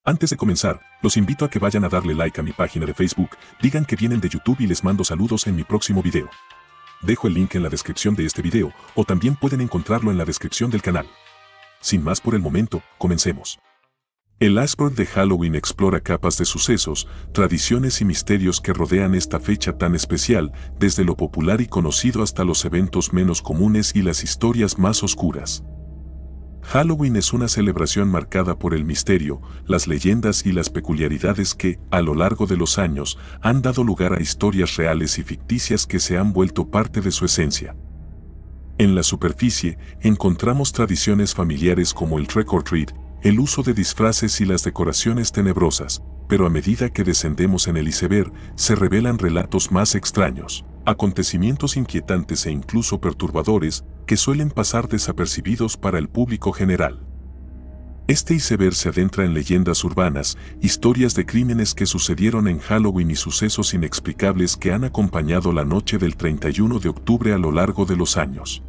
Antes de comenzar, los invito a que vayan a darle like a mi página de Facebook, digan que vienen de YouTube y les mando saludos en mi próximo video. Dejo el link en la descripción de este video, o también pueden encontrarlo en la descripción del canal. Sin más por el momento, comencemos. El iceberg de Halloween explora capas de sucesos, tradiciones y misterios que rodean esta fecha tan especial, desde lo popular y conocido hasta los eventos menos comunes y las historias más oscuras. Halloween es una celebración marcada por el misterio, las leyendas y las peculiaridades que, a lo largo de los años, han dado lugar a historias reales y ficticias que se han vuelto parte de su esencia. En la superficie, encontramos tradiciones familiares como el trick or treat, el uso de disfraces y las decoraciones tenebrosas, pero a medida que descendemos en el iceberg, se revelan relatos más extraños, acontecimientos inquietantes e incluso perturbadores, que suelen pasar desapercibidos para el público general. Este iceberg se adentra en leyendas urbanas, historias de crímenes que sucedieron en Halloween y sucesos inexplicables que han acompañado la noche del 31 de octubre a lo largo de los años.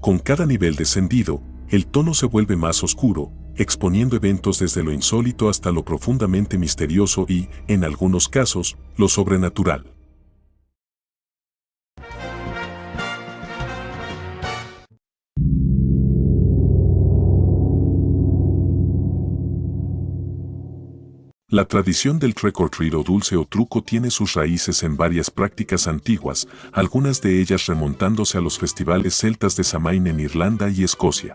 Con cada nivel descendido, el tono se vuelve más oscuro, exponiendo eventos desde lo insólito hasta lo profundamente misterioso y, en algunos casos, lo sobrenatural. La tradición del trick or treat o dulce o truco tiene sus raíces en varias prácticas antiguas, algunas de ellas remontándose a los festivales celtas de Samhain en Irlanda y Escocia.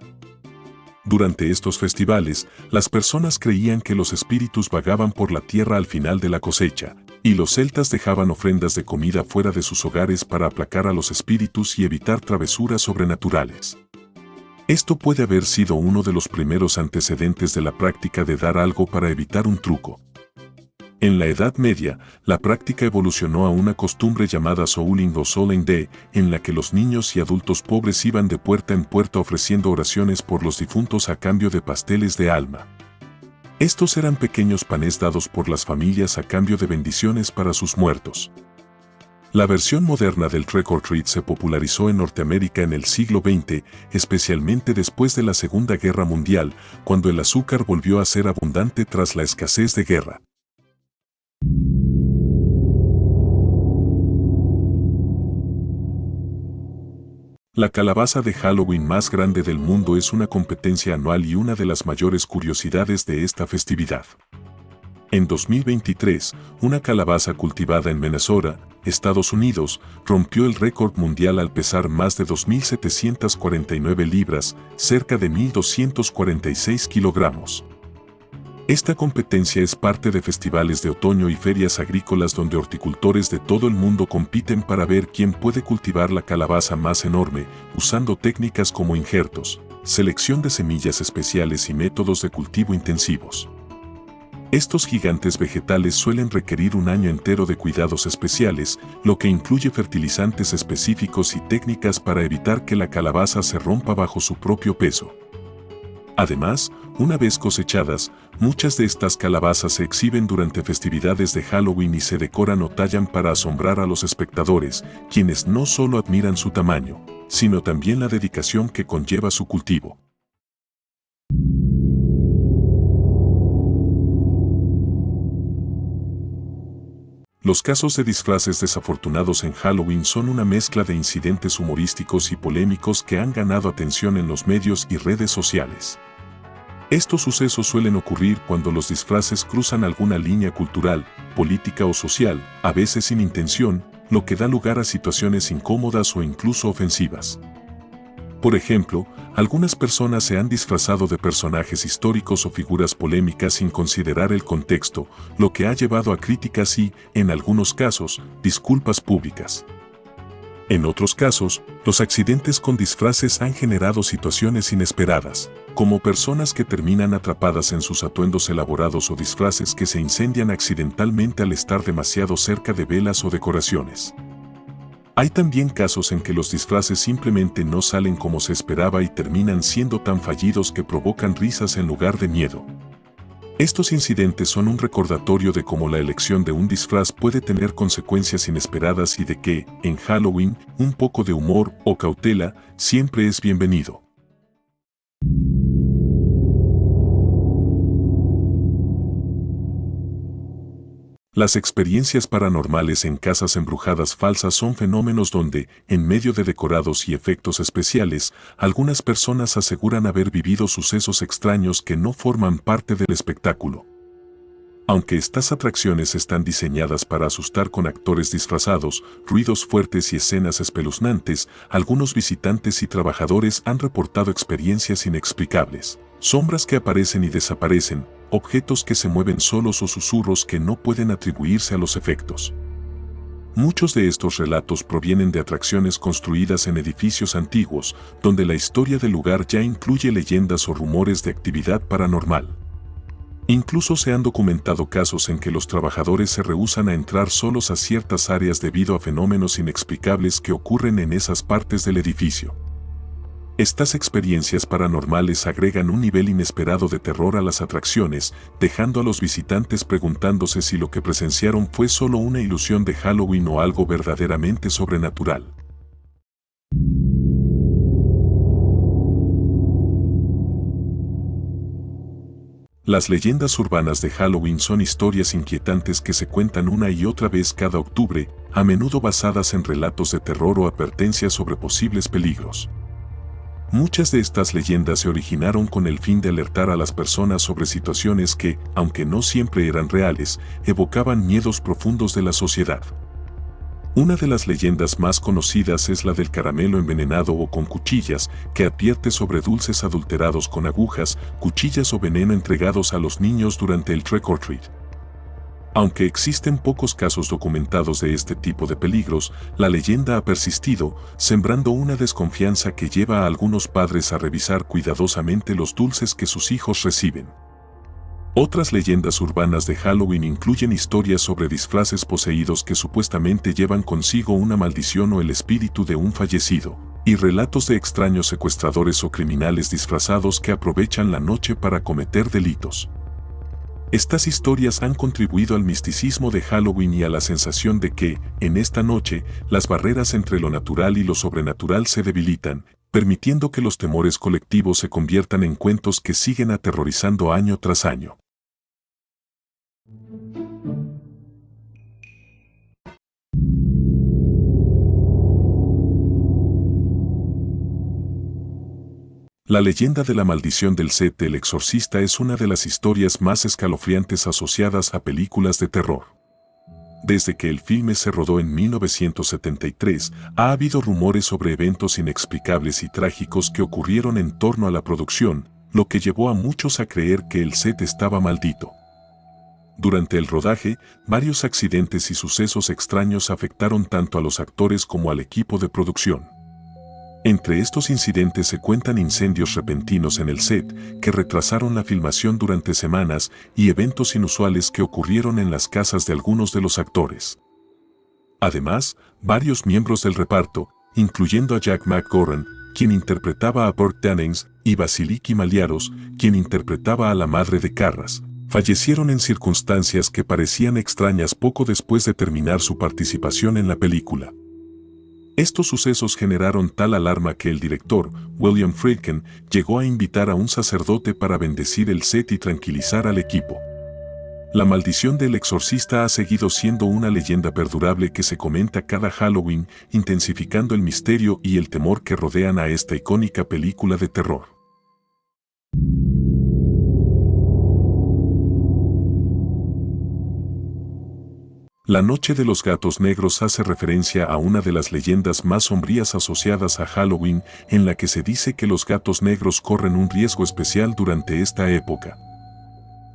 Durante estos festivales, las personas creían que los espíritus vagaban por la tierra al final de la cosecha, y los celtas dejaban ofrendas de comida fuera de sus hogares para aplacar a los espíritus y evitar travesuras sobrenaturales. Esto puede haber sido uno de los primeros antecedentes de la práctica de dar algo para evitar un truco. En la Edad Media, la práctica evolucionó a una costumbre llamada Souling o Souling Day, en la que los niños y adultos pobres iban de puerta en puerta ofreciendo oraciones por los difuntos a cambio de pasteles de alma. Estos eran pequeños panes dados por las familias a cambio de bendiciones para sus muertos. La versión moderna del trick or treat se popularizó en Norteamérica en el siglo XX, especialmente después de la Segunda Guerra Mundial, cuando el azúcar volvió a ser abundante tras la escasez de guerra. La calabaza de Halloween más grande del mundo es una competencia anual y una de las mayores curiosidades de esta festividad. En 2023, una calabaza cultivada en Minnesota, Estados Unidos, rompió el récord mundial al pesar más de 2.749 libras, cerca de 1.246 kilogramos. Esta competencia es parte de festivales de otoño y ferias agrícolas donde horticultores de todo el mundo compiten para ver quién puede cultivar la calabaza más enorme, usando técnicas como injertos, selección de semillas especiales y métodos de cultivo intensivos. Estos gigantes vegetales suelen requerir un año entero de cuidados especiales, lo que incluye fertilizantes específicos y técnicas para evitar que la calabaza se rompa bajo su propio peso. Además, una vez cosechadas, muchas de estas calabazas se exhiben durante festividades de Halloween y se decoran o tallan para asombrar a los espectadores, quienes no solo admiran su tamaño, sino también la dedicación que conlleva su cultivo. Los casos de disfraces desafortunados en Halloween son una mezcla de incidentes humorísticos y polémicos que han ganado atención en los medios y redes sociales. Estos sucesos suelen ocurrir cuando los disfraces cruzan alguna línea cultural, política o social, a veces sin intención, lo que da lugar a situaciones incómodas o incluso ofensivas. Por ejemplo, algunas personas se han disfrazado de personajes históricos o figuras polémicas sin considerar el contexto, lo que ha llevado a críticas y, en algunos casos, disculpas públicas. En otros casos, los accidentes con disfraces han generado situaciones inesperadas, como personas que terminan atrapadas en sus atuendos elaborados o disfraces que se incendian accidentalmente al estar demasiado cerca de velas o decoraciones. Hay también casos en que los disfraces simplemente no salen como se esperaba y terminan siendo tan fallidos que provocan risas en lugar de miedo. Estos incidentes son un recordatorio de cómo la elección de un disfraz puede tener consecuencias inesperadas y de que, en Halloween, un poco de humor o cautela siempre es bienvenido. Las experiencias paranormales en casas embrujadas falsas son fenómenos donde, en medio de decorados y efectos especiales, algunas personas aseguran haber vivido sucesos extraños que no forman parte del espectáculo. Aunque estas atracciones están diseñadas para asustar con actores disfrazados, ruidos fuertes y escenas espeluznantes, algunos visitantes y trabajadores han reportado experiencias inexplicables. Sombras que aparecen y desaparecen, objetos que se mueven solos o susurros que no pueden atribuirse a los efectos. Muchos de estos relatos provienen de atracciones construidas en edificios antiguos, donde la historia del lugar ya incluye leyendas o rumores de actividad paranormal. Incluso se han documentado casos en que los trabajadores se rehúsan a entrar solos a ciertas áreas debido a fenómenos inexplicables que ocurren en esas partes del edificio. Estas experiencias paranormales agregan un nivel inesperado de terror a las atracciones, dejando a los visitantes preguntándose si lo que presenciaron fue solo una ilusión de Halloween o algo verdaderamente sobrenatural. Las leyendas urbanas de Halloween son historias inquietantes que se cuentan una y otra vez cada octubre, a menudo basadas en relatos de terror o advertencias sobre posibles peligros. Muchas de estas leyendas se originaron con el fin de alertar a las personas sobre situaciones que, aunque no siempre eran reales, evocaban miedos profundos de la sociedad. Una de las leyendas más conocidas es la del caramelo envenenado o con cuchillas, que advierte sobre dulces adulterados con agujas, cuchillas o veneno entregados a los niños durante el trick or treat. Aunque existen pocos casos documentados de este tipo de peligros, la leyenda ha persistido, sembrando una desconfianza que lleva a algunos padres a revisar cuidadosamente los dulces que sus hijos reciben. Otras leyendas urbanas de Halloween incluyen historias sobre disfraces poseídos que supuestamente llevan consigo una maldición o el espíritu de un fallecido, y relatos de extraños secuestradores o criminales disfrazados que aprovechan la noche para cometer delitos. Estas historias han contribuido al misticismo de Halloween y a la sensación de que, en esta noche, las barreras entre lo natural y lo sobrenatural se debilitan, permitiendo que los temores colectivos se conviertan en cuentos que siguen aterrorizando año tras año. La leyenda de la maldición del set del exorcista es una de las historias más escalofriantes asociadas a películas de terror. Desde que el filme se rodó en 1973, ha habido rumores sobre eventos inexplicables y trágicos que ocurrieron en torno a la producción, lo que llevó a muchos a creer que el set estaba maldito. Durante el rodaje, varios accidentes y sucesos extraños afectaron tanto a los actores como al equipo de producción. Entre estos incidentes se cuentan incendios repentinos en el set, que retrasaron la filmación durante semanas, y eventos inusuales que ocurrieron en las casas de algunos de los actores. Además, varios miembros del reparto, incluyendo a Jack McGoran, quien interpretaba a Burt Dennings, y Vasiliki Maliaros, quien interpretaba a la madre de Carras, fallecieron en circunstancias que parecían extrañas poco después de terminar su participación en la película. Estos sucesos generaron tal alarma que el director, William Friedkin, llegó a invitar a un sacerdote para bendecir el set y tranquilizar al equipo. La maldición del exorcista ha seguido siendo una leyenda perdurable que se comenta cada Halloween, intensificando el misterio y el temor que rodean a esta icónica película de terror. La Noche de los Gatos Negros hace referencia a una de las leyendas más sombrías asociadas a Halloween, en la que se dice que los gatos negros corren un riesgo especial durante esta época.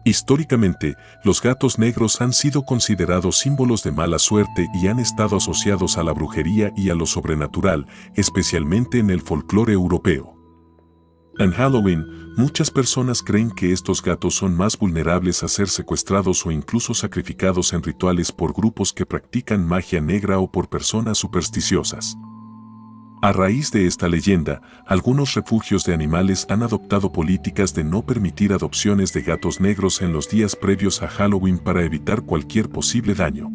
Históricamente, los gatos negros han sido considerados símbolos de mala suerte y han estado asociados a la brujería y a lo sobrenatural, especialmente en el folclore europeo. En Halloween, muchas personas creen que estos gatos son más vulnerables a ser secuestrados o incluso sacrificados en rituales por grupos que practican magia negra o por personas supersticiosas. A raíz de esta leyenda, algunos refugios de animales han adoptado políticas de no permitir adopciones de gatos negros en los días previos a Halloween para evitar cualquier posible daño.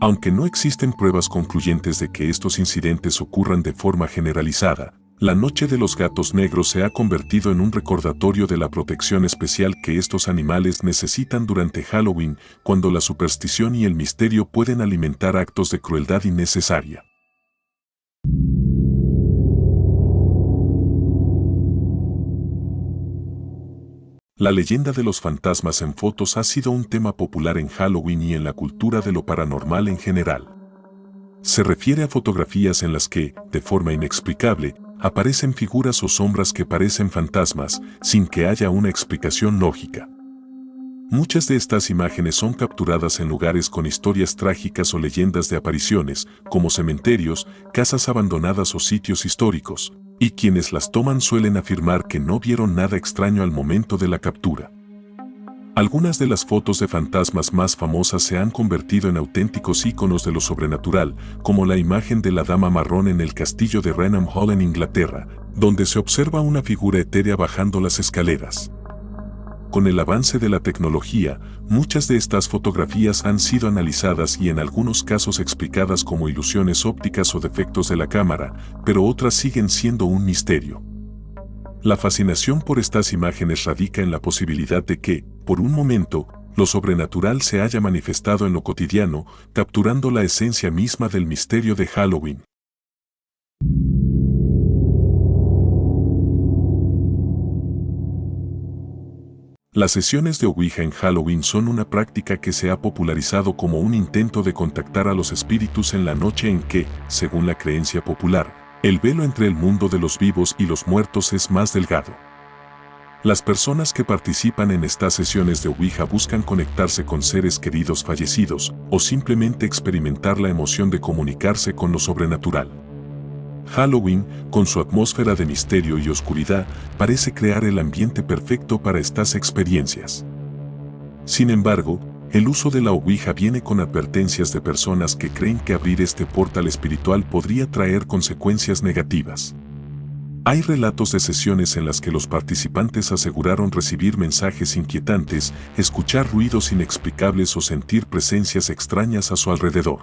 Aunque no existen pruebas concluyentes de que estos incidentes ocurran de forma generalizada, La Noche de los Gatos Negros se ha convertido en un recordatorio de la protección especial que estos animales necesitan durante Halloween, cuando la superstición y el misterio pueden alimentar actos de crueldad innecesaria. La leyenda de los fantasmas en fotos ha sido un tema popular en Halloween y en la cultura de lo paranormal en general. Se refiere a fotografías en las que, de forma inexplicable, aparecen figuras o sombras que parecen fantasmas, sin que haya una explicación lógica. Muchas de estas imágenes son capturadas en lugares con historias trágicas o leyendas de apariciones, como cementerios, casas abandonadas o sitios históricos, y quienes las toman suelen afirmar que no vieron nada extraño al momento de la captura. Algunas de las fotos de fantasmas más famosas se han convertido en auténticos íconos de lo sobrenatural, como la imagen de la Dama Marrón en el castillo de Raynham Hall en Inglaterra, donde se observa una figura etérea bajando las escaleras. Con el avance de la tecnología, muchas de estas fotografías han sido analizadas y en algunos casos explicadas como ilusiones ópticas o defectos de la cámara, pero otras siguen siendo un misterio. La fascinación por estas imágenes radica en la posibilidad de que, por un momento, lo sobrenatural se haya manifestado en lo cotidiano, capturando la esencia misma del misterio de Halloween. Las sesiones de Ouija en Halloween son una práctica que se ha popularizado como un intento de contactar a los espíritus en la noche en que, según la creencia popular, el velo entre el mundo de los vivos y los muertos es más delgado. Las personas que participan en estas sesiones de Ouija buscan conectarse con seres queridos fallecidos o simplemente experimentar la emoción de comunicarse con lo sobrenatural. Halloween, con su atmósfera de misterio y oscuridad, parece crear el ambiente perfecto para estas experiencias. Sin embargo, el uso de la Ouija viene con advertencias de personas que creen que abrir este portal espiritual podría traer consecuencias negativas. Hay relatos de sesiones en las que los participantes aseguraron recibir mensajes inquietantes, escuchar ruidos inexplicables o sentir presencias extrañas a su alrededor.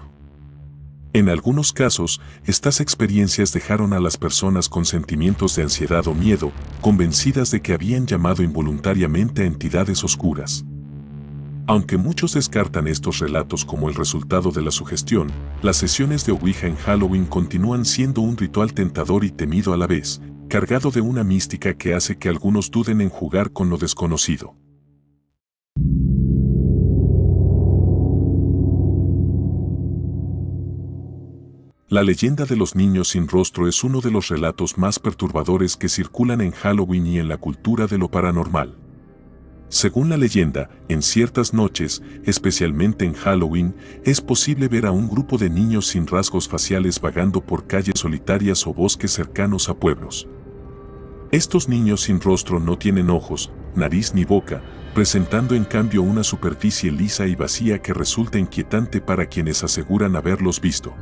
En algunos casos, estas experiencias dejaron a las personas con sentimientos de ansiedad o miedo, convencidas de que habían llamado involuntariamente a entidades oscuras. Aunque muchos descartan estos relatos como el resultado de la sugestión, las sesiones de Ouija en Halloween continúan siendo un ritual tentador y temido a la vez, cargado de una mística que hace que algunos duden en jugar con lo desconocido. La leyenda de los niños sin rostro es uno de los relatos más perturbadores que circulan en Halloween y en la cultura de lo paranormal. Según la leyenda, en ciertas noches, especialmente en Halloween, es posible ver a un grupo de niños sin rasgos faciales vagando por calles solitarias o bosques cercanos a pueblos. Estos niños sin rostro no tienen ojos, nariz ni boca, presentando en cambio una superficie lisa y vacía que resulta inquietante para quienes aseguran haberlos visto.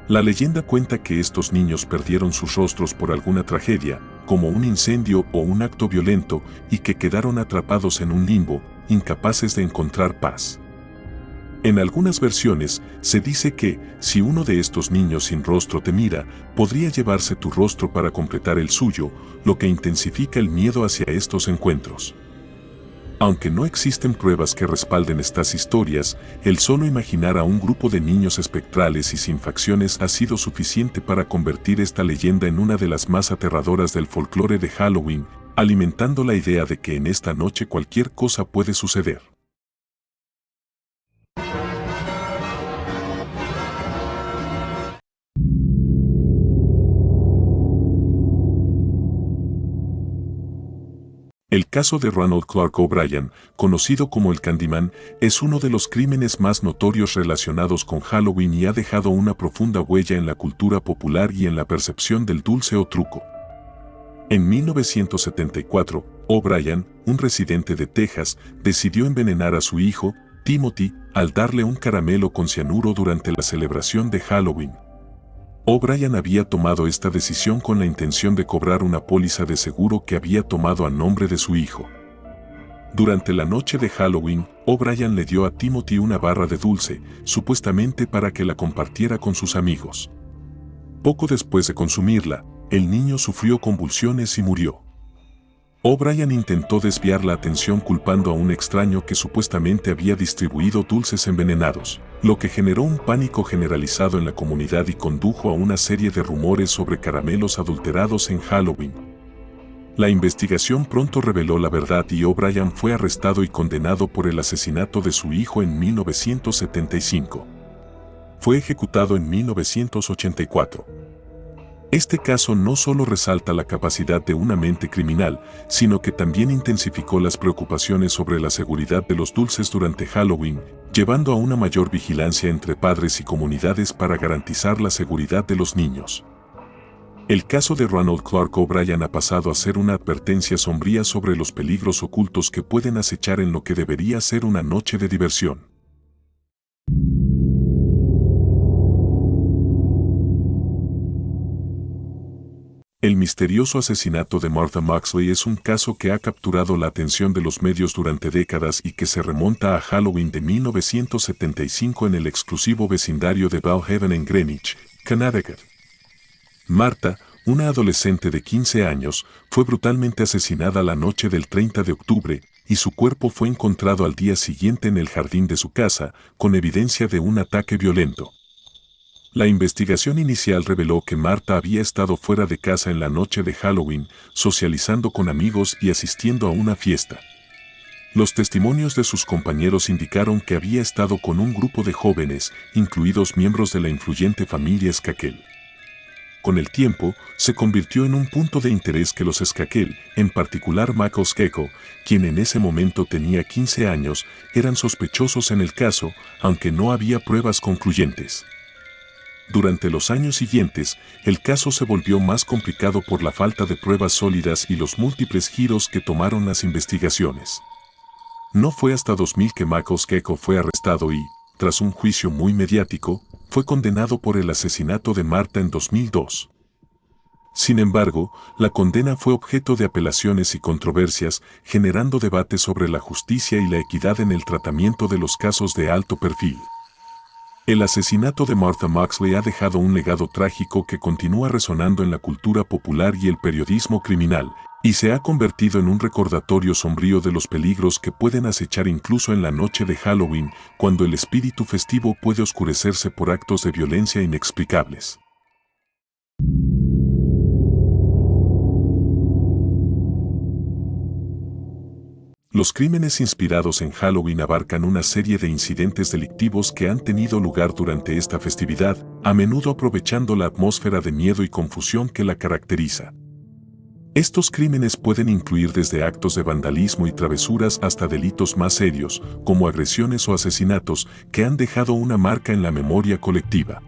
La leyenda cuenta que estos niños perdieron sus rostros por alguna tragedia, como un incendio o un acto violento, y que quedaron atrapados en un limbo, incapaces de encontrar paz. En algunas versiones, se dice que, si uno de estos niños sin rostro te mira, podría llevarse tu rostro para completar el suyo, lo que intensifica el miedo hacia estos encuentros. Aunque no existen pruebas que respalden estas historias, el solo imaginar a un grupo de niños espectrales y sin facciones ha sido suficiente para convertir esta leyenda en una de las más aterradoras del folclore de Halloween, alimentando la idea de que en esta noche cualquier cosa puede suceder. El caso de Ronald Clark O'Bryan, conocido como el Candyman, es uno de los crímenes más notorios relacionados con Halloween y ha dejado una profunda huella en la cultura popular y en la percepción del dulce o truco. En 1974, O'Bryan, un residente de Texas, decidió envenenar a su hijo, Timothy, al darle un caramelo con cianuro durante la celebración de Halloween. O'Bryan había tomado esta decisión con la intención de cobrar una póliza de seguro que había tomado a nombre de su hijo. Durante la noche de Halloween, O'Bryan le dio a Timothy una barra de dulce, supuestamente para que la compartiera con sus amigos. Poco después de consumirla, el niño sufrió convulsiones y murió. O'Brien intentó desviar la atención culpando a un extraño que supuestamente había distribuido dulces envenenados, lo que generó un pánico generalizado en la comunidad y condujo a una serie de rumores sobre caramelos adulterados en Halloween. La investigación pronto reveló la verdad y O'Brien fue arrestado y condenado por el asesinato de su hijo en 1975. Fue ejecutado en 1984. Este caso no solo resalta la capacidad de una mente criminal, sino que también intensificó las preocupaciones sobre la seguridad de los dulces durante Halloween, llevando a una mayor vigilancia entre padres y comunidades para garantizar la seguridad de los niños. El caso de Ronald Clark O'Brien ha pasado a ser una advertencia sombría sobre los peligros ocultos que pueden acechar en lo que debería ser una noche de diversión. El misterioso asesinato de Martha Moxley es un caso que ha capturado la atención de los medios durante décadas y que se remonta a Halloween de 1975 en el exclusivo vecindario de Belhaven en Greenwich, Connecticut. Martha, una adolescente de 15 años, fue brutalmente asesinada la noche del 30 de octubre y su cuerpo fue encontrado al día siguiente en el jardín de su casa, con evidencia de un ataque violento. La investigación inicial reveló que Martha había estado fuera de casa en la noche de Halloween, socializando con amigos y asistiendo a una fiesta. Los testimonios de sus compañeros indicaron que había estado con un grupo de jóvenes, incluidos miembros de la influyente familia Skakel. Con el tiempo, se convirtió en un punto de interés que los Skakel, en particular Michael Skeko, quien en ese momento tenía 15 años, eran sospechosos en el caso, aunque no había pruebas concluyentes. Durante los años siguientes, el caso se volvió más complicado por la falta de pruebas sólidas y los múltiples giros que tomaron las investigaciones. No fue hasta 2000 que Michael Skeko fue arrestado y, tras un juicio muy mediático, fue condenado por el asesinato de Martha en 2002. Sin embargo, la condena fue objeto de apelaciones y controversias, generando debates sobre la justicia y la equidad en el tratamiento de los casos de alto perfil. El asesinato de Martha Moxley ha dejado un legado trágico que continúa resonando en la cultura popular y el periodismo criminal, y se ha convertido en un recordatorio sombrío de los peligros que pueden acechar incluso en la noche de Halloween, cuando el espíritu festivo puede oscurecerse por actos de violencia inexplicables. Los crímenes inspirados en Halloween abarcan una serie de incidentes delictivos que han tenido lugar durante esta festividad, a menudo aprovechando la atmósfera de miedo y confusión que la caracteriza. Estos crímenes pueden incluir desde actos de vandalismo y travesuras hasta delitos más serios, como agresiones o asesinatos, que han dejado una marca en la memoria colectiva.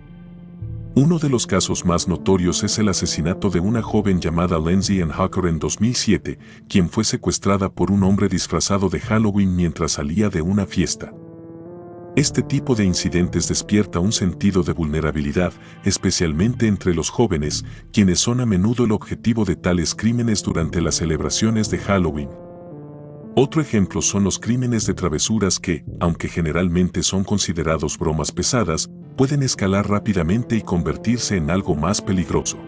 Uno de los casos más notorios es el asesinato de una joven llamada Lindsay Ann Hooker en 2007, quien fue secuestrada por un hombre disfrazado de Halloween mientras salía de una fiesta. Este tipo de incidentes despierta un sentido de vulnerabilidad, especialmente entre los jóvenes, quienes son a menudo el objetivo de tales crímenes durante las celebraciones de Halloween. Otro ejemplo son los crímenes de travesuras que, aunque generalmente son considerados bromas pesadas, pueden escalar rápidamente y convertirse en algo más peligroso.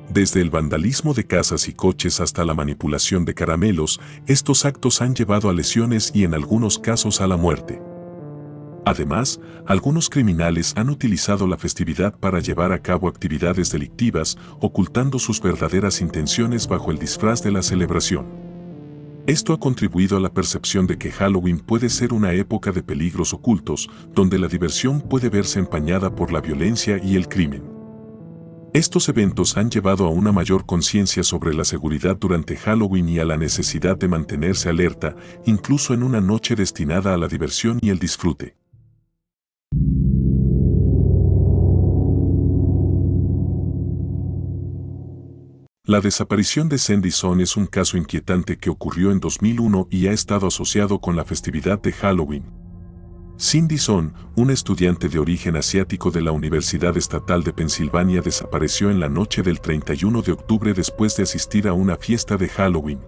Desde el vandalismo de casas y coches hasta la manipulación de caramelos, estos actos han llevado a lesiones y en algunos casos a la muerte. Además, algunos criminales han utilizado la festividad para llevar a cabo actividades delictivas, ocultando sus verdaderas intenciones bajo el disfraz de la celebración. Esto ha contribuido a la percepción de que Halloween puede ser una época de peligros ocultos, donde la diversión puede verse empañada por la violencia y el crimen. Estos eventos han llevado a una mayor conciencia sobre la seguridad durante Halloween y a la necesidad de mantenerse alerta, incluso en una noche destinada a la diversión y el disfrute. La desaparición de Cindy Son es un caso inquietante que ocurrió en 2001 y ha estado asociado con la festividad de Halloween. Cindy Son, una estudiante de origen asiático de la Universidad Estatal de Pensilvania, desapareció en la noche del 31 de octubre después de asistir a una fiesta de Halloween.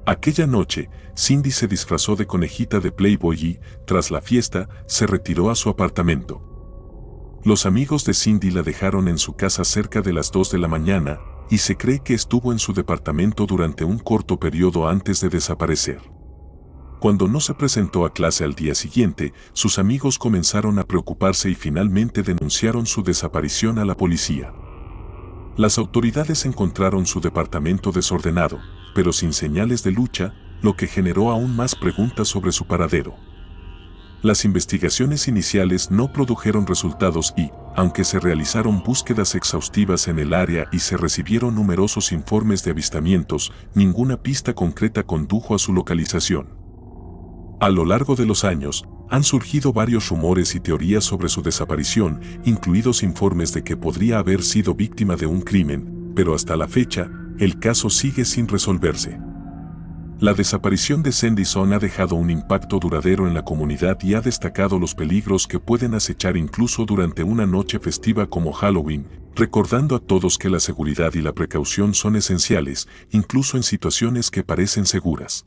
Aquella noche, Cindy se disfrazó de conejita de Playboy y, tras la fiesta, se retiró a su apartamento. Los amigos de Cindy la dejaron en su casa cerca de las 2 de la mañana y se cree que estuvo en su departamento durante un corto periodo antes de desaparecer. Cuando no se presentó a clase al día siguiente, sus amigos comenzaron a preocuparse y finalmente denunciaron su desaparición a la policía. Las autoridades encontraron su departamento desordenado, pero sin señales de lucha, lo que generó aún más preguntas sobre su paradero. Las investigaciones iniciales no produjeron resultados y, aunque se realizaron búsquedas exhaustivas en el área y se recibieron numerosos informes de avistamientos, ninguna pista concreta condujo a su localización. A lo largo de los años, han surgido varios rumores y teorías sobre su desaparición, incluidos informes de que podría haber sido víctima de un crimen, pero hasta la fecha, el caso sigue sin resolverse. La desaparición de Cindy Song ha dejado un impacto duradero en la comunidad y ha destacado los peligros que pueden acechar incluso durante una noche festiva como Halloween, recordando a todos que la seguridad y la precaución son esenciales, incluso en situaciones que parecen seguras.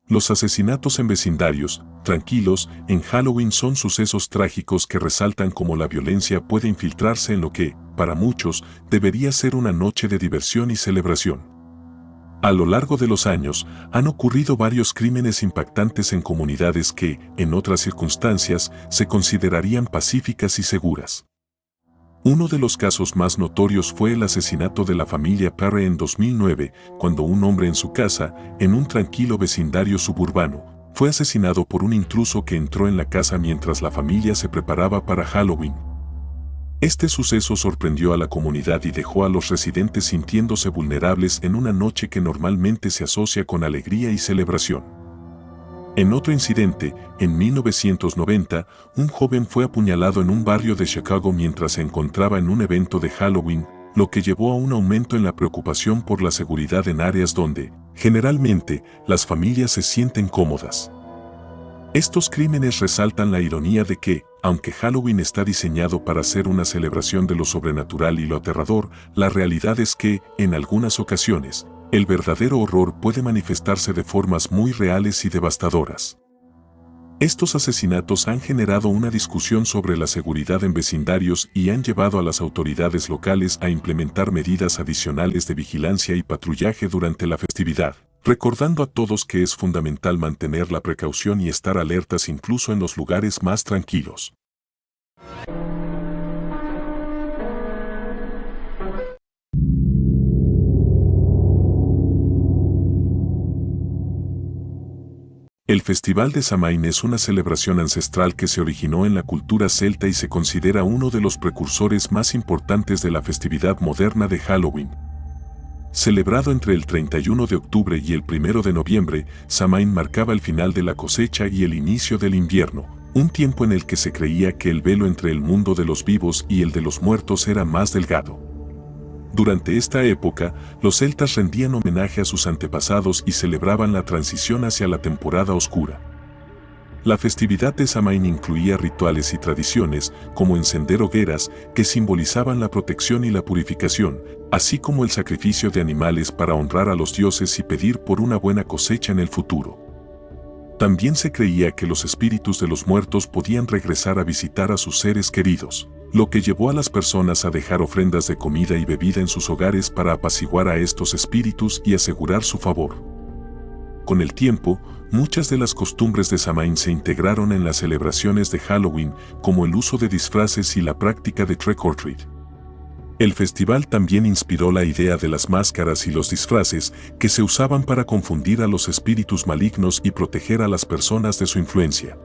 Los asesinatos en vecindarios, tranquilos, en Halloween son sucesos trágicos que resaltan cómo la violencia puede infiltrarse en lo que, para muchos, debería ser una noche de diversión y celebración. A lo largo de los años, han ocurrido varios crímenes impactantes en comunidades que, en otras circunstancias, se considerarían pacíficas y seguras. Uno de los casos más notorios fue el asesinato de la familia Perry en 2009, cuando un hombre en su casa, en un tranquilo vecindario suburbano, fue asesinado por un intruso que entró en la casa mientras la familia se preparaba para Halloween. Este suceso sorprendió a la comunidad y dejó a los residentes sintiéndose vulnerables en una noche que normalmente se asocia con alegría y celebración. En otro incidente, en 1990, un joven fue apuñalado en un barrio de Chicago mientras se encontraba en un evento de Halloween, lo que llevó a un aumento en la preocupación por la seguridad en áreas donde, generalmente, las familias se sienten cómodas. Estos crímenes resaltan la ironía de que, aunque Halloween está diseñado para ser una celebración de lo sobrenatural y lo aterrador, la realidad es que, en algunas ocasiones, el verdadero horror puede manifestarse de formas muy reales y devastadoras. Estos asesinatos han generado una discusión sobre la seguridad en vecindarios y han llevado a las autoridades locales a implementar medidas adicionales de vigilancia y patrullaje durante la festividad, recordando a todos que es fundamental mantener la precaución y estar alertas incluso en los lugares más tranquilos. El Festival de Samhain es una celebración ancestral que se originó en la cultura celta y se considera uno de los precursores más importantes de la festividad moderna de Halloween. Celebrado entre el 31 de octubre y el 1 de noviembre, Samhain marcaba el final de la cosecha y el inicio del invierno, un tiempo en el que se creía que el velo entre el mundo de los vivos y el de los muertos era más delgado. Durante esta época, los celtas rendían homenaje a sus antepasados y celebraban la transición hacia la temporada oscura. La festividad de Samhain incluía rituales y tradiciones, como encender hogueras, que simbolizaban la protección y la purificación, así como el sacrificio de animales para honrar a los dioses y pedir por una buena cosecha en el futuro. También se creía que los espíritus de los muertos podían regresar a visitar a sus seres queridos, lo que llevó a las personas a dejar ofrendas de comida y bebida en sus hogares para apaciguar a estos espíritus y asegurar su favor. Con el tiempo, muchas de las costumbres de Samhain se integraron en las celebraciones de Halloween, como el uso de disfraces y la práctica de trick or treat. El festival también inspiró la idea de las máscaras y los disfraces que se usaban para confundir a los espíritus malignos y proteger a las personas de su influencia.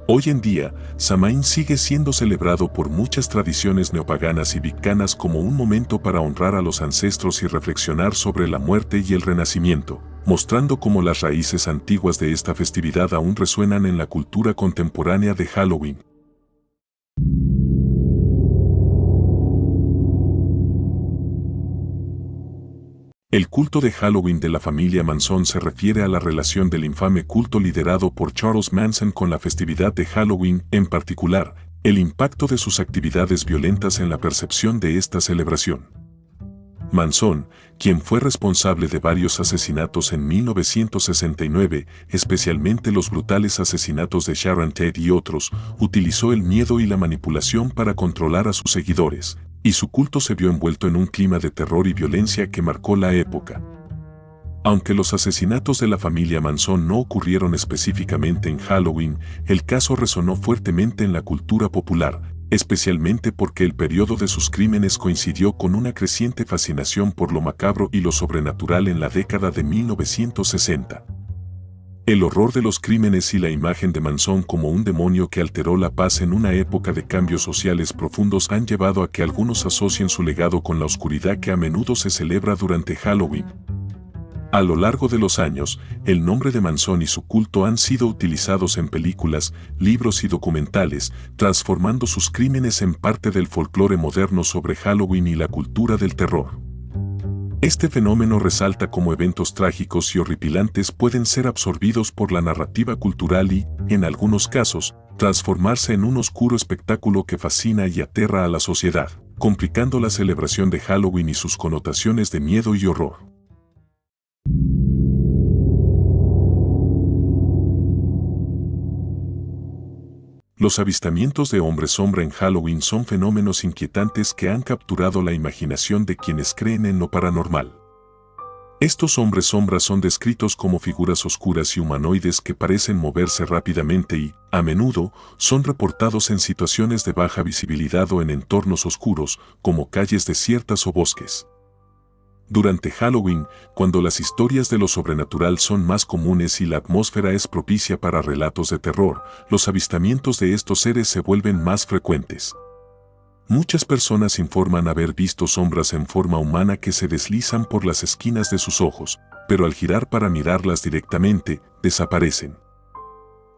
Hoy en día, Samhain sigue siendo celebrado por muchas tradiciones neopaganas y wiccanas como un momento para honrar a los ancestros y reflexionar sobre la muerte y el renacimiento, mostrando cómo las raíces antiguas de esta festividad aún resuenan en la cultura contemporánea de Halloween. El culto de Halloween de la familia Manson se refiere a la relación del infame culto liderado por Charles Manson con la festividad de Halloween, en particular, el impacto de sus actividades violentas en la percepción de esta celebración. Manson, quien fue responsable de varios asesinatos en 1969, especialmente los brutales asesinatos de Sharon Tate y otros, utilizó el miedo y la manipulación para controlar a sus seguidores, y su culto se vio envuelto en un clima de terror y violencia que marcó la época. Aunque los asesinatos de la familia Manson no ocurrieron específicamente en Halloween, el caso resonó fuertemente en la cultura popular, especialmente porque el periodo de sus crímenes coincidió con una creciente fascinación por lo macabro y lo sobrenatural en la década de 1960. El horror de los crímenes y la imagen de Manson como un demonio que alteró la paz en una época de cambios sociales profundos han llevado a que algunos asocien su legado con la oscuridad que a menudo se celebra durante Halloween. A lo largo de los años, el nombre de Manson y su culto han sido utilizados en películas, libros y documentales, transformando sus crímenes en parte del folclore moderno sobre Halloween y la cultura del terror. Este fenómeno resalta cómo eventos trágicos y horripilantes pueden ser absorbidos por la narrativa cultural y, en algunos casos, transformarse en un oscuro espectáculo que fascina y aterra a la sociedad, complicando la celebración de Halloween y sus connotaciones de miedo y horror. Los avistamientos de hombres sombra en Halloween son fenómenos inquietantes que han capturado la imaginación de quienes creen en lo paranormal. Estos hombres sombra son descritos como figuras oscuras y humanoides que parecen moverse rápidamente y, a menudo, son reportados en situaciones de baja visibilidad o en entornos oscuros, como calles desiertas o bosques. Durante Halloween, cuando las historias de lo sobrenatural son más comunes y la atmósfera es propicia para relatos de terror, los avistamientos de estos seres se vuelven más frecuentes. Muchas personas informan haber visto sombras en forma humana que se deslizan por las esquinas de sus ojos, pero al girar para mirarlas directamente, desaparecen.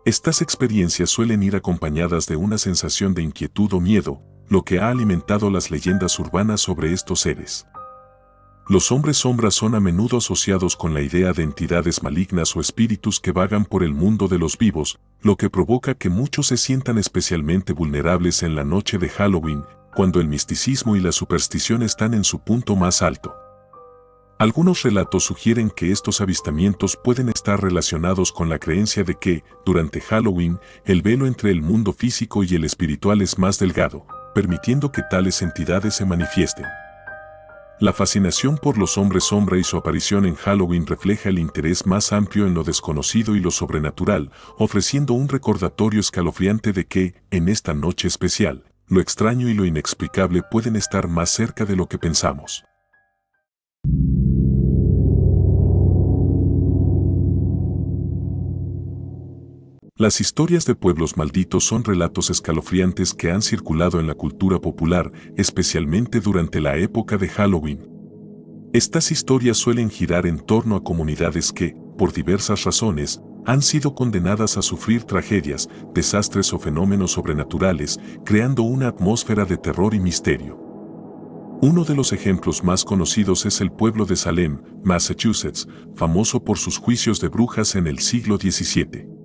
Estas experiencias suelen ir acompañadas de una sensación de inquietud o miedo, lo que ha alimentado las leyendas urbanas sobre estos seres. Los hombres sombras son a menudo asociados con la idea de entidades malignas o espíritus que vagan por el mundo de los vivos, lo que provoca que muchos se sientan especialmente vulnerables en la noche de Halloween, cuando el misticismo y la superstición están en su punto más alto. Algunos relatos sugieren que estos avistamientos pueden estar relacionados con la creencia de que, durante Halloween, el velo entre el mundo físico y el espiritual es más delgado, permitiendo que tales entidades se manifiesten. La fascinación por los hombres sombra y su aparición en Halloween refleja el interés más amplio en lo desconocido y lo sobrenatural, ofreciendo un recordatorio escalofriante de que, en esta noche especial, lo extraño y lo inexplicable pueden estar más cerca de lo que pensamos. Las historias de pueblos malditos son relatos escalofriantes que han circulado en la cultura popular, especialmente durante la época de Halloween. Estas historias suelen girar en torno a comunidades que, por diversas razones, han sido condenadas a sufrir tragedias, desastres o fenómenos sobrenaturales, creando una atmósfera de terror y misterio. Uno de los ejemplos más conocidos es el pueblo de Salem, Massachusetts, famoso por sus juicios de brujas en el siglo XVII.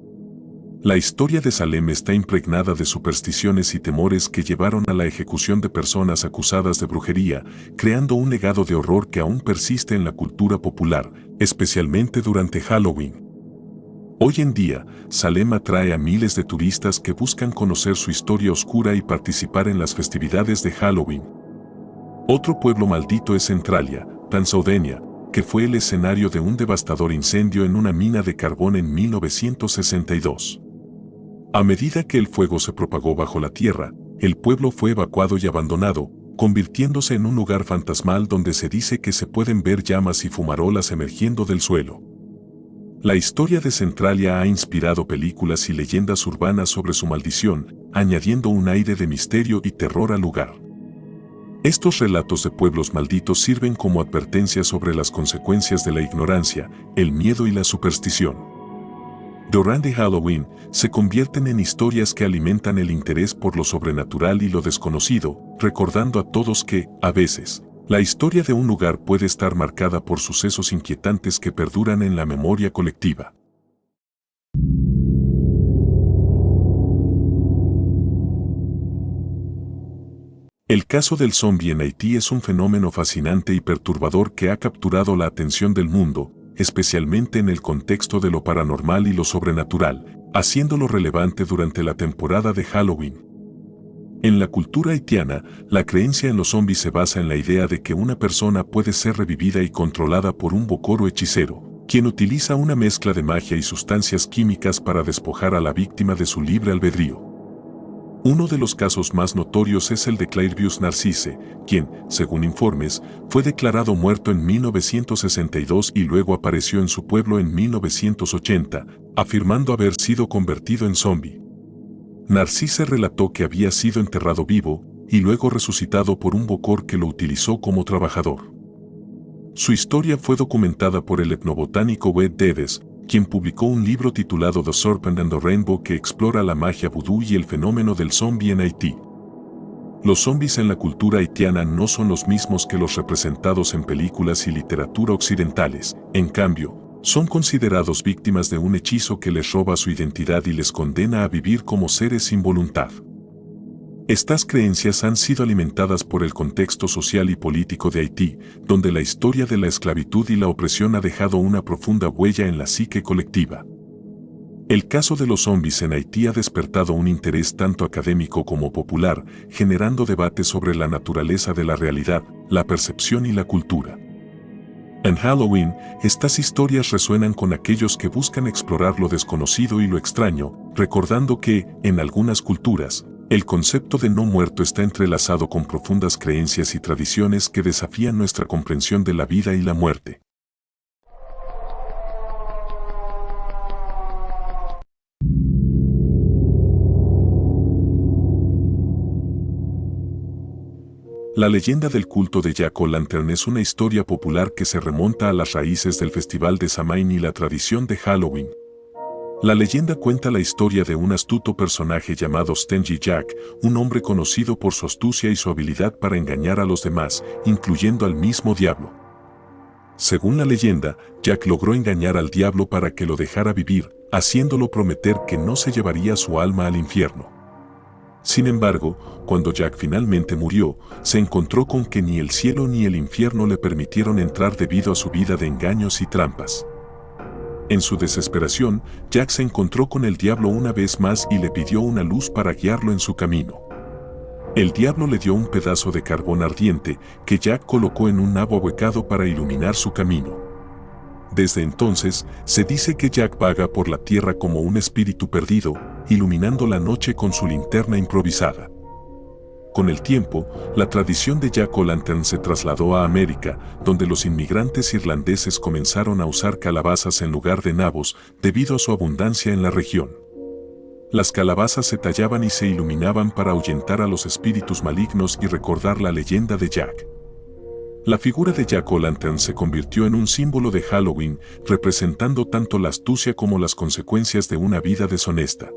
La historia de Salem está impregnada de supersticiones y temores que llevaron a la ejecución de personas acusadas de brujería, creando un legado de horror que aún persiste en la cultura popular, especialmente durante Halloween. Hoy en día, Salem atrae a miles de turistas que buscan conocer su historia oscura y participar en las festividades de Halloween. Otro pueblo maldito es Centralia, Pennsylvania, que fue el escenario de un devastador incendio en una mina de carbón en 1962. A medida que el fuego se propagó bajo la tierra, el pueblo fue evacuado y abandonado, convirtiéndose en un lugar fantasmal donde se dice que se pueden ver llamas y fumarolas emergiendo del suelo. La historia de Centralia ha inspirado películas y leyendas urbanas sobre su maldición, añadiendo un aire de misterio y terror al lugar. Estos relatos de pueblos malditos sirven como advertencias sobre las consecuencias de la ignorancia, el miedo y la superstición. Durante Halloween, se convierten en historias que alimentan el interés por lo sobrenatural y lo desconocido, recordando a todos que, a veces, la historia de un lugar puede estar marcada por sucesos inquietantes que perduran en la memoria colectiva. El caso del zombie en Haití es un fenómeno fascinante y perturbador que ha capturado la atención del mundo, especialmente en el contexto de lo paranormal y lo sobrenatural, haciéndolo relevante durante la temporada de Halloween. En la cultura haitiana, la creencia en los zombies se basa en la idea de que una persona puede ser revivida y controlada por un bokoro hechicero, quien utiliza una mezcla de magia y sustancias químicas para despojar a la víctima de su libre albedrío. Uno de los casos más notorios es el de Clairvius Narcisse, quien, según informes, fue declarado muerto en 1962 y luego apareció en su pueblo en 1980, afirmando haber sido convertido en zombie. Narcisse relató que había sido enterrado vivo y luego resucitado por un bokor que lo utilizó como trabajador. Su historia fue documentada por el etnobotánico Wade Davis, quien publicó un libro titulado The Serpent and the Rainbow que explora la magia vudú y el fenómeno del zombie en Haití. Los zombies en la cultura haitiana no son los mismos que los representados en películas y literatura occidentales, en cambio, son considerados víctimas de un hechizo que les roba su identidad y les condena a vivir como seres sin voluntad. Estas creencias han sido alimentadas por el contexto social y político de Haití, donde la historia de la esclavitud y la opresión ha dejado una profunda huella en la psique colectiva. El caso de los zombies en Haití ha despertado un interés tanto académico como popular, generando debates sobre la naturaleza de la realidad, la percepción y la cultura. En Halloween, estas historias resuenan con aquellos que buscan explorar lo desconocido y lo extraño, recordando que, en algunas culturas, el concepto de no muerto está entrelazado con profundas creencias y tradiciones que desafían nuestra comprensión de la vida y la muerte. La leyenda del culto de Jack-o'-lantern es una historia popular que se remonta a las raíces del Festival de Samhain y la tradición de Halloween. La leyenda cuenta la historia de un astuto personaje llamado Stingy Jack, un hombre conocido por su astucia y su habilidad para engañar a los demás, incluyendo al mismo diablo. Según la leyenda, Jack logró engañar al diablo para que lo dejara vivir, haciéndolo prometer que no se llevaría su alma al infierno. Sin embargo, cuando Jack finalmente murió, se encontró con que ni el cielo ni el infierno le permitieron entrar debido a su vida de engaños y trampas. En su desesperación, Jack se encontró con el diablo una vez más y le pidió una luz para guiarlo en su camino. El diablo le dio un pedazo de carbón ardiente que Jack colocó en un nabo ahuecado para iluminar su camino. Desde entonces, se dice que Jack vaga por la tierra como un espíritu perdido, iluminando la noche con su linterna improvisada. Con el tiempo, la tradición de Jack-o'-lantern se trasladó a América, donde los inmigrantes irlandeses comenzaron a usar calabazas en lugar de nabos debido a su abundancia en la región. Las calabazas se tallaban y se iluminaban para ahuyentar a los espíritus malignos y recordar la leyenda de Jack. La figura de Jack-o'-lantern se convirtió en un símbolo de Halloween, representando tanto la astucia como las consecuencias de una vida deshonesta.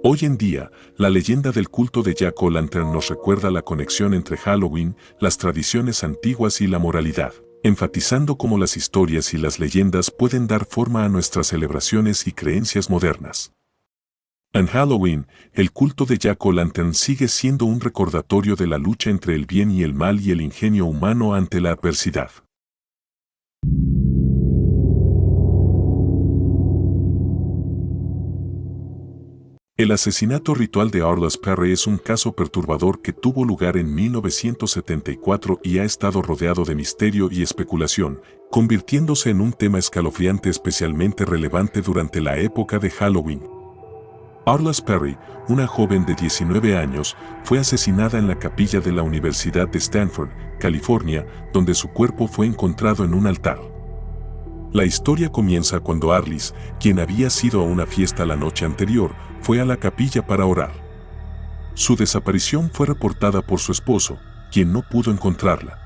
Hoy en día, la leyenda del culto de Jack-o'-lantern nos recuerda la conexión entre Halloween, las tradiciones antiguas y la moralidad, enfatizando cómo las historias y las leyendas pueden dar forma a nuestras celebraciones y creencias modernas. En Halloween, el culto de Jack-o'-lantern sigue siendo un recordatorio de la lucha entre el bien y el mal y el ingenio humano ante la adversidad. El asesinato ritual de Arliss Perry es un caso perturbador que tuvo lugar en 1974 y ha estado rodeado de misterio y especulación, convirtiéndose en un tema escalofriante especialmente relevante durante la época de Halloween. Arliss Perry, una joven de 19 años, fue asesinada en la capilla de la Universidad de Stanford, California, donde su cuerpo fue encontrado en un altar. La historia comienza cuando Arliss, quien había ido a una fiesta la noche anterior, fue a la capilla para orar. Su desaparición fue reportada por su esposo, quien no pudo encontrarla.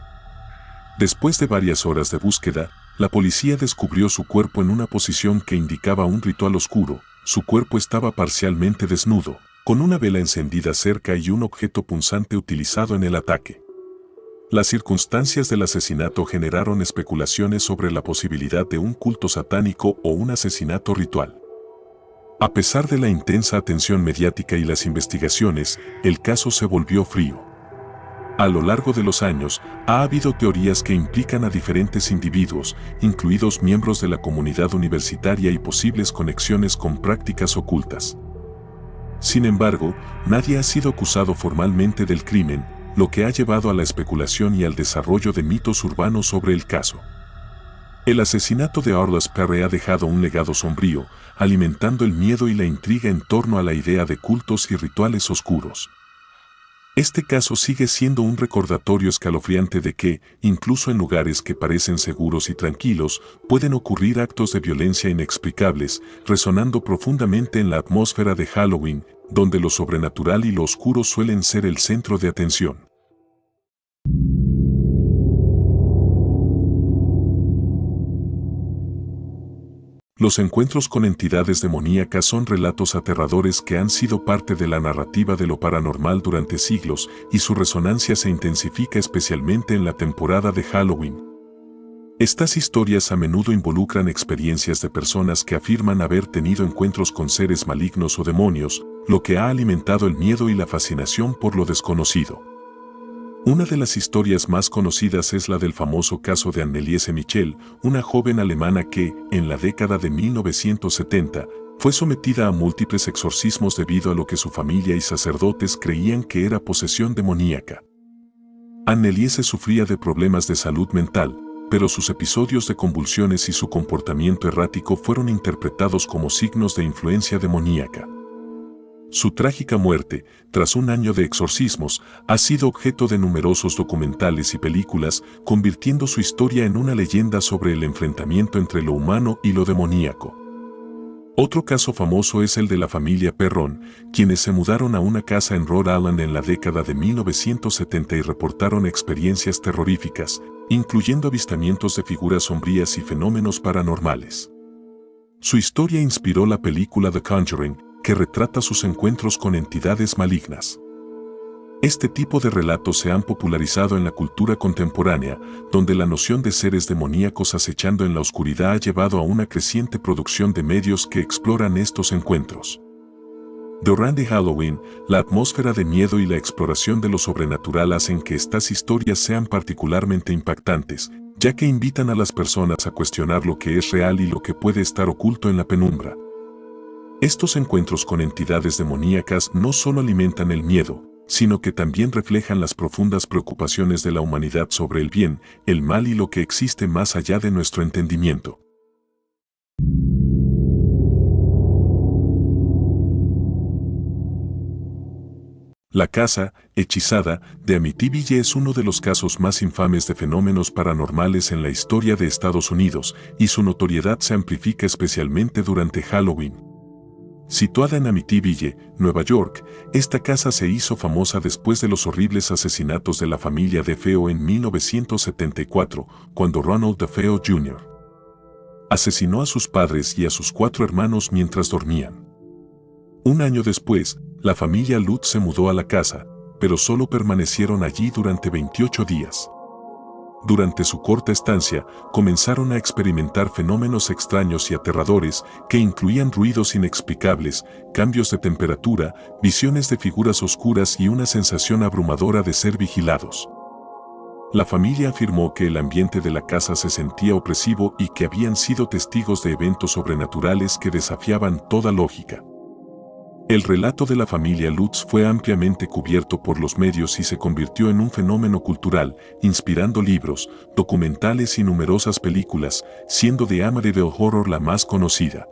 Después de varias horas de búsqueda, la policía descubrió su cuerpo en una posición que indicaba un ritual oscuro. Su cuerpo estaba parcialmente desnudo, con una vela encendida cerca y un objeto punzante utilizado en el ataque. Las circunstancias del asesinato generaron especulaciones sobre la posibilidad de un culto satánico o un asesinato ritual. A pesar de la intensa atención mediática y las investigaciones, el caso se volvió frío. A lo largo de los años, ha habido teorías que implican a diferentes individuos, incluidos miembros de la comunidad universitaria y posibles conexiones con prácticas ocultas. Sin embargo, nadie ha sido acusado formalmente del crimen, lo que ha llevado a la especulación y al desarrollo de mitos urbanos sobre el caso. El asesinato de Arliss Perry ha dejado un legado sombrío, alimentando el miedo y la intriga en torno a la idea de cultos y rituales oscuros. Este caso sigue siendo un recordatorio escalofriante de que, incluso en lugares que parecen seguros y tranquilos, pueden ocurrir actos de violencia inexplicables, resonando profundamente en la atmósfera de Halloween, donde lo sobrenatural y lo oscuro suelen ser el centro de atención. Los encuentros con entidades demoníacas son relatos aterradores que han sido parte de la narrativa de lo paranormal durante siglos, y su resonancia se intensifica especialmente en la temporada de Halloween. Estas historias a menudo involucran experiencias de personas que afirman haber tenido encuentros con seres malignos o demonios, lo que ha alimentado el miedo y la fascinación por lo desconocido. Una de las historias más conocidas es la del famoso caso de Anneliese Michel, una joven alemana que, en la década de 1970, fue sometida a múltiples exorcismos debido a lo que su familia y sacerdotes creían que era posesión demoníaca. Anneliese sufría de problemas de salud mental, pero sus episodios de convulsiones y su comportamiento errático fueron interpretados como signos de influencia demoníaca. Su trágica muerte, tras un año de exorcismos, ha sido objeto de numerosos documentales y películas, convirtiendo su historia en una leyenda sobre el enfrentamiento entre lo humano y lo demoníaco. Otro caso famoso es el de la familia Perron, quienes se mudaron a una casa en Rhode Island en la década de 1970 y reportaron experiencias terroríficas, incluyendo avistamientos de figuras sombrías y fenómenos paranormales. Su historia inspiró la película The Conjuring, que retrata sus encuentros con entidades malignas. Este tipo de relatos se han popularizado en la cultura contemporánea, donde la noción de seres demoníacos acechando en la oscuridad ha llevado a una creciente producción de medios que exploran estos encuentros. Durante Halloween, la atmósfera de miedo y la exploración de lo sobrenatural hacen que estas historias sean particularmente impactantes, ya que invitan a las personas a cuestionar lo que es real y lo que puede estar oculto en la penumbra. Estos encuentros con entidades demoníacas no solo alimentan el miedo, sino que también reflejan las profundas preocupaciones de la humanidad sobre el bien, el mal y lo que existe más allá de nuestro entendimiento. La casa, hechizada, de Amityville es uno de los casos más infames de fenómenos paranormales en la historia de Estados Unidos, y su notoriedad se amplifica especialmente durante Halloween. Situada en Amityville, Nueva York, esta casa se hizo famosa después de los horribles asesinatos de la familia DeFeo en 1974, cuando Ronald DeFeo Jr. asesinó a sus padres y a sus 4 hermanos mientras dormían. Un año después, la familia Lutz se mudó a la casa, pero solo permanecieron allí durante 28 días. Durante su corta estancia, comenzaron a experimentar fenómenos extraños y aterradores que incluían ruidos inexplicables, cambios de temperatura, visiones de figuras oscuras y una sensación abrumadora de ser vigilados. La familia afirmó que el ambiente de la casa se sentía opresivo y que habían sido testigos de eventos sobrenaturales que desafiaban toda lógica. El relato de la familia Lutz fue ampliamente cubierto por los medios y se convirtió en un fenómeno cultural, inspirando libros, documentales y numerosas películas, siendo The Amityville Horror la más conocida.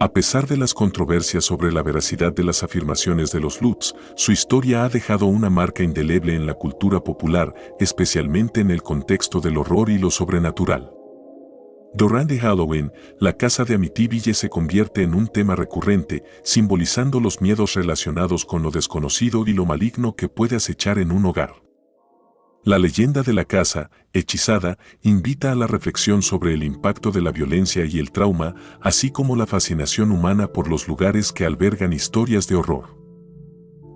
A pesar de las controversias sobre la veracidad de las afirmaciones de los Lutz, su historia ha dejado una marca indeleble en la cultura popular, especialmente en el contexto del horror y lo sobrenatural. Durante Halloween, la casa de Amityville se convierte en un tema recurrente, simbolizando los miedos relacionados con lo desconocido y lo maligno que puede acechar en un hogar. La leyenda de la casa, hechizada, invita a la reflexión sobre el impacto de la violencia y el trauma, así como la fascinación humana por los lugares que albergan historias de horror.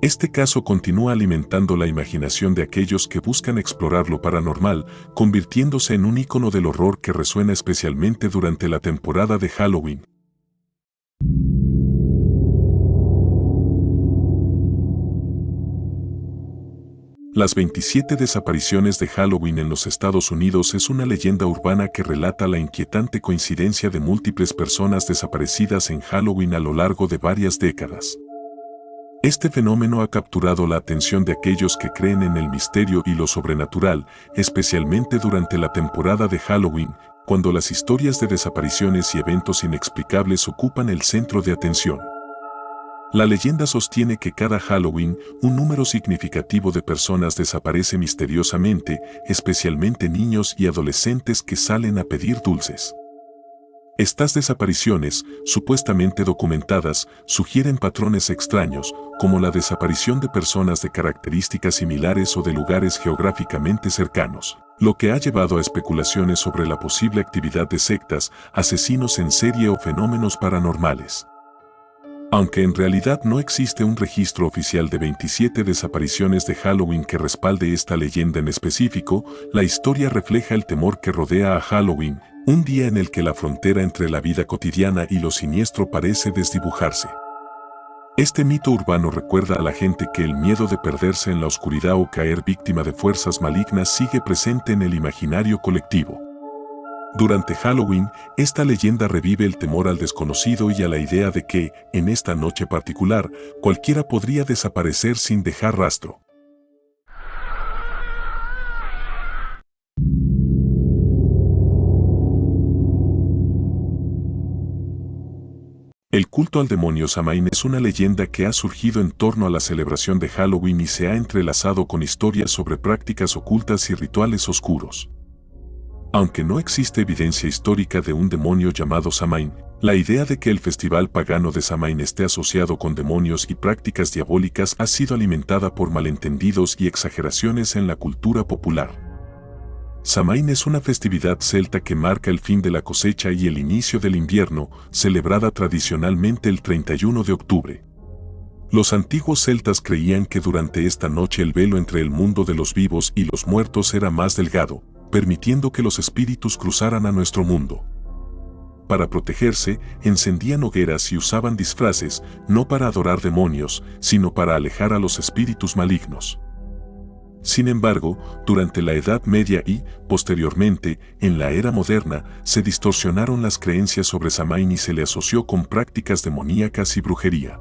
Este caso continúa alimentando la imaginación de aquellos que buscan explorar lo paranormal, convirtiéndose en un ícono del horror que resuena especialmente durante la temporada de Halloween. Las 27 desapariciones de Halloween en los Estados Unidos es una leyenda urbana que relata la inquietante coincidencia de múltiples personas desaparecidas en Halloween a lo largo de varias décadas. Este fenómeno ha capturado la atención de aquellos que creen en el misterio y lo sobrenatural, especialmente durante la temporada de Halloween, cuando las historias de desapariciones y eventos inexplicables ocupan el centro de atención. La leyenda sostiene que cada Halloween, un número significativo de personas desaparece misteriosamente, especialmente niños y adolescentes que salen a pedir dulces. Estas desapariciones, supuestamente documentadas, sugieren patrones extraños, como la desaparición de personas de características similares o de lugares geográficamente cercanos, lo que ha llevado a especulaciones sobre la posible actividad de sectas, asesinos en serie o fenómenos paranormales. Aunque en realidad no existe un registro oficial de 27 desapariciones de Halloween que respalde esta leyenda en específico, la historia refleja el temor que rodea a Halloween, un día en el que la frontera entre la vida cotidiana y lo siniestro parece desdibujarse. Este mito urbano recuerda a la gente que el miedo de perderse en la oscuridad o caer víctima de fuerzas malignas sigue presente en el imaginario colectivo. Durante Halloween, esta leyenda revive el temor al desconocido y a la idea de que, en esta noche particular, cualquiera podría desaparecer sin dejar rastro. El culto al demonio Samhain es una leyenda que ha surgido en torno a la celebración de Halloween y se ha entrelazado con historias sobre prácticas ocultas y rituales oscuros. Aunque no existe evidencia histórica de un demonio llamado Samhain, la idea de que el festival pagano de Samhain esté asociado con demonios y prácticas diabólicas ha sido alimentada por malentendidos y exageraciones en la cultura popular. Samhain es una festividad celta que marca el fin de la cosecha y el inicio del invierno, celebrada tradicionalmente el 31 de octubre. Los antiguos celtas creían que durante esta noche el velo entre el mundo de los vivos y los muertos era más delgado, permitiendo que los espíritus cruzaran a nuestro mundo. Para protegerse, encendían hogueras y usaban disfraces, no para adorar demonios, sino para alejar a los espíritus malignos. Sin embargo, durante la Edad Media y, posteriormente, en la era moderna, se distorsionaron las creencias sobre Samhain y se le asoció con prácticas demoníacas y brujería.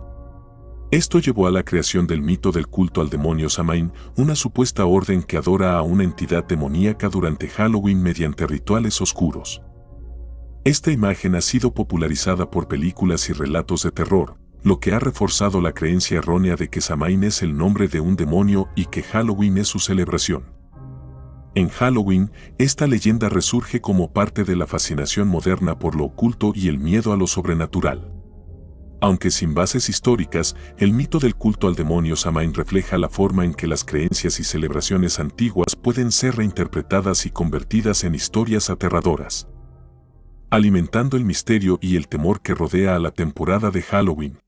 Esto llevó a la creación del mito del culto al demonio Samhain, una supuesta orden que adora a una entidad demoníaca durante Halloween mediante rituales oscuros. Esta imagen ha sido popularizada por películas y relatos de terror, lo que ha reforzado la creencia errónea de que Samhain es el nombre de un demonio y que Halloween es su celebración. En Halloween, esta leyenda resurge como parte de la fascinación moderna por lo oculto y el miedo a lo sobrenatural. Aunque sin bases históricas, el mito del culto al demonio Samhain refleja la forma en que las creencias y celebraciones antiguas pueden ser reinterpretadas y convertidas en historias aterradoras, alimentando el misterio y el temor que rodea a la temporada de Halloween.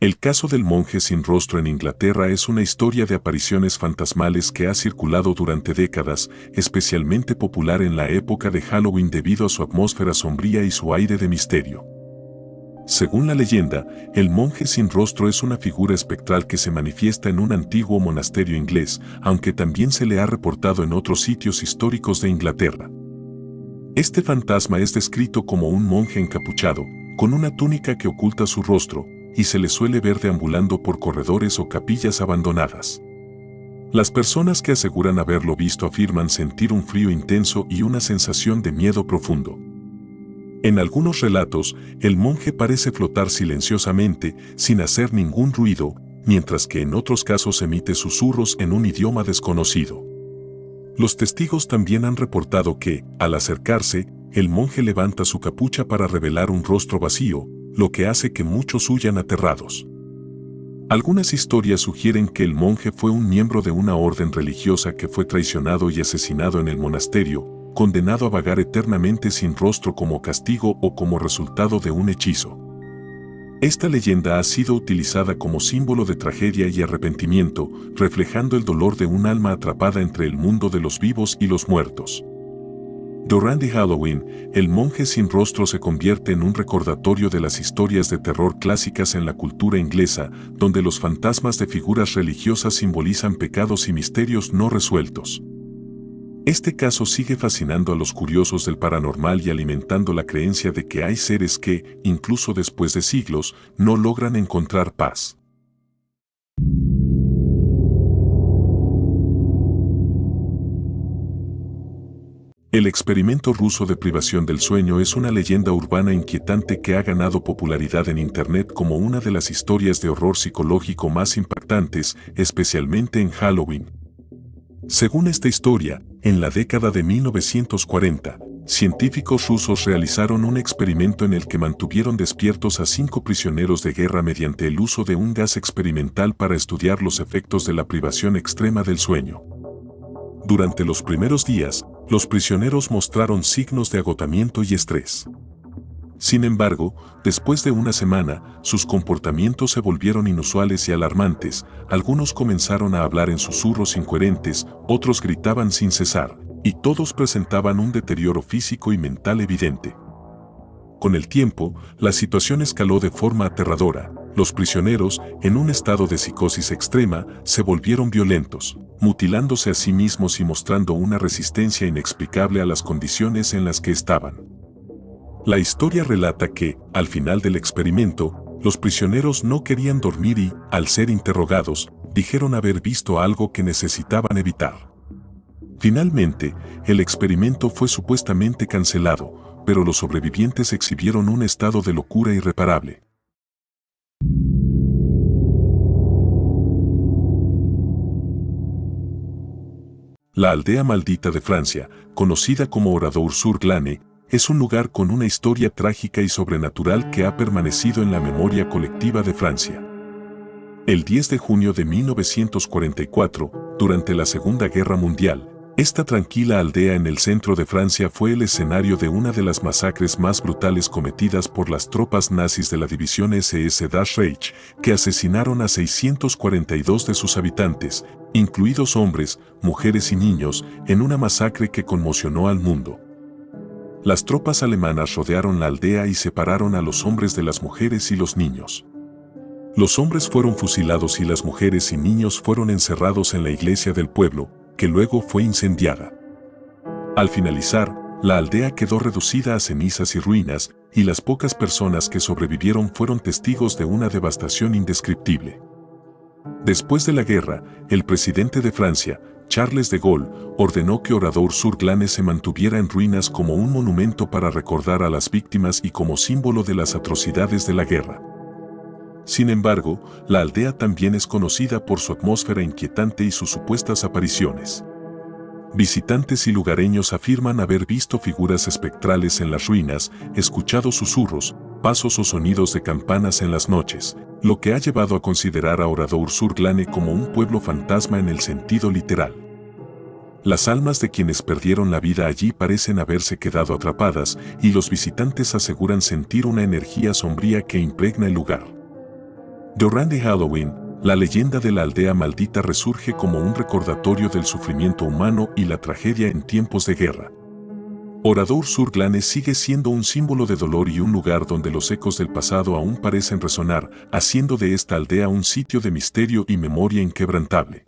El caso del monje sin rostro en Inglaterra es una historia de apariciones fantasmales que ha circulado durante décadas, especialmente popular en la época de Halloween debido a su atmósfera sombría y su aire de misterio. Según la leyenda, el monje sin rostro es una figura espectral que se manifiesta en un antiguo monasterio inglés, aunque también se le ha reportado en otros sitios históricos de Inglaterra. Este fantasma es descrito como un monje encapuchado, con una túnica que oculta su rostro, y se le suele ver deambulando por corredores o capillas abandonadas. Las personas que aseguran haberlo visto afirman sentir un frío intenso y una sensación de miedo profundo. En algunos relatos, el monje parece flotar silenciosamente, sin hacer ningún ruido, mientras que en otros casos emite susurros en un idioma desconocido. Los testigos también han reportado que, al acercarse, el monje levanta su capucha para revelar un rostro vacío, lo que hace que muchos huyan aterrados. Algunas historias sugieren que el monje fue un miembro de una orden religiosa que fue traicionado y asesinado en el monasterio, condenado a vagar eternamente sin rostro como castigo o como resultado de un hechizo. Esta leyenda ha sido utilizada como símbolo de tragedia y arrepentimiento, reflejando el dolor de un alma atrapada entre el mundo de los vivos y los muertos. Durante Halloween, el monje sin rostro se convierte en un recordatorio de las historias de terror clásicas en la cultura inglesa, donde los fantasmas de figuras religiosas simbolizan pecados y misterios no resueltos. Este caso sigue fascinando a los curiosos del paranormal y alimentando la creencia de que hay seres que, incluso después de siglos, no logran encontrar paz. El experimento ruso de privación del sueño es una leyenda urbana inquietante que ha ganado popularidad en Internet como una de las historias de horror psicológico más impactantes, especialmente en Halloween. Según esta historia, en la década de 1940, científicos rusos realizaron un experimento en el que mantuvieron despiertos a 5 prisioneros de guerra mediante el uso de un gas experimental para estudiar los efectos de la privación extrema del sueño. Durante los primeros días, los prisioneros mostraron signos de agotamiento y estrés. Sin embargo, después de una semana, sus comportamientos se volvieron inusuales y alarmantes. Algunos comenzaron a hablar en susurros incoherentes, otros gritaban sin cesar, y todos presentaban un deterioro físico y mental evidente. Con el tiempo, la situación escaló de forma aterradora. Los prisioneros, en un estado de psicosis extrema, se volvieron violentos, mutilándose a sí mismos y mostrando una resistencia inexplicable a las condiciones en las que estaban. La historia relata que, al final del experimento, los prisioneros no querían dormir y, al ser interrogados, dijeron haber visto algo que necesitaban evitar. Finalmente, el experimento fue supuestamente cancelado, pero los sobrevivientes exhibieron un estado de locura irreparable. La aldea maldita de Francia, conocida como Oradour-sur-Glane, es un lugar con una historia trágica y sobrenatural que ha permanecido en la memoria colectiva de Francia. El 10 de junio de 1944, durante la Segunda Guerra Mundial, esta tranquila aldea en el centro de Francia fue el escenario de una de las masacres más brutales cometidas por las tropas nazis de la división SS Das Reich, que asesinaron a 642 de sus habitantes, incluidos hombres, mujeres y niños, en una masacre que conmocionó al mundo. Las tropas alemanas rodearon la aldea y separaron a los hombres de las mujeres y los niños. Los hombres fueron fusilados y las mujeres y niños fueron encerrados en la iglesia del pueblo, que luego fue incendiada. Al finalizar, la aldea quedó reducida a cenizas y ruinas, y las pocas personas que sobrevivieron fueron testigos de una devastación indescriptible. Después de la guerra, el presidente de Francia, Charles de Gaulle, ordenó que Oradour-sur-Glane se mantuviera en ruinas como un monumento para recordar a las víctimas y como símbolo de las atrocidades de la guerra. Sin embargo, la aldea también es conocida por su atmósfera inquietante y sus supuestas apariciones. Visitantes y lugareños afirman haber visto figuras espectrales en las ruinas, escuchado susurros, pasos o sonidos de campanas en las noches, lo que ha llevado a considerar a Oradour-sur-Glane como un pueblo fantasma en el sentido literal. Las almas de quienes perdieron la vida allí parecen haberse quedado atrapadas, y los visitantes aseguran sentir una energía sombría que impregna el lugar. Durante Halloween, la leyenda de la aldea maldita resurge como un recordatorio del sufrimiento humano y la tragedia en tiempos de guerra. Oradour-sur-Glane sigue siendo un símbolo de dolor y un lugar donde los ecos del pasado aún parecen resonar, haciendo de esta aldea un sitio de misterio y memoria inquebrantable.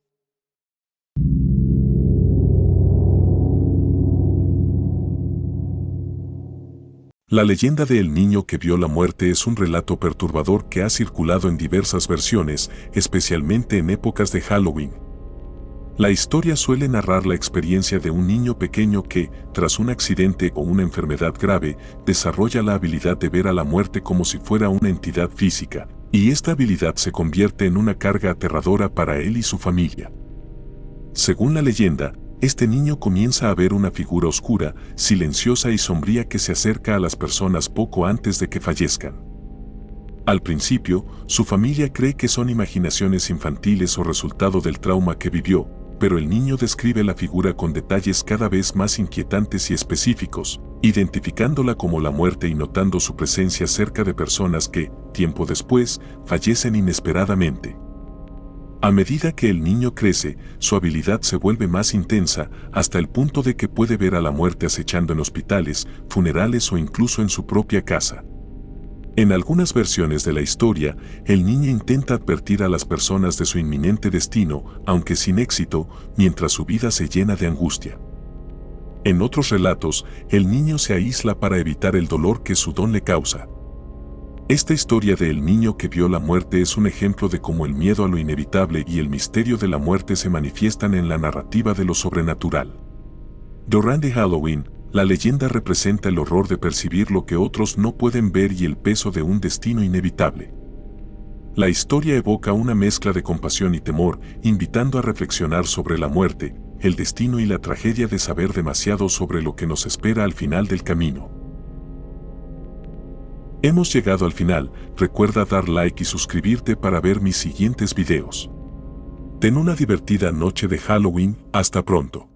La leyenda de El niño que vio la muerte es un relato perturbador que ha circulado en diversas versiones, especialmente en épocas de Halloween. La historia suele narrar la experiencia de un niño pequeño que, tras un accidente o una enfermedad grave, desarrolla la habilidad de ver a la muerte como si fuera una entidad física, y esta habilidad se convierte en una carga aterradora para él y su familia. Según la leyenda, este niño comienza a ver una figura oscura, silenciosa y sombría que se acerca a las personas poco antes de que fallezcan. Al principio, su familia cree que son imaginaciones infantiles o resultado del trauma que vivió, pero el niño describe la figura con detalles cada vez más inquietantes y específicos, identificándola como la muerte y notando su presencia cerca de personas que, tiempo después, fallecen inesperadamente. A medida que el niño crece, su habilidad se vuelve más intensa hasta el punto de que puede ver a la muerte acechando en hospitales, funerales o incluso en su propia casa. En algunas versiones de la historia, el niño intenta advertir a las personas de su inminente destino, aunque sin éxito, mientras su vida se llena de angustia. En otros relatos, el niño se aísla para evitar el dolor que su don le causa. Esta historia de El niño que vio la muerte es un ejemplo de cómo el miedo a lo inevitable y el misterio de la muerte se manifiestan en la narrativa de lo sobrenatural. Durante Halloween, la leyenda representa el horror de percibir lo que otros no pueden ver y el peso de un destino inevitable. La historia evoca una mezcla de compasión y temor, invitando a reflexionar sobre la muerte, el destino y la tragedia de saber demasiado sobre lo que nos espera al final del camino. Hemos llegado al final, recuerda dar like y suscribirte para ver mis siguientes videos. Ten una divertida noche de Halloween, hasta pronto.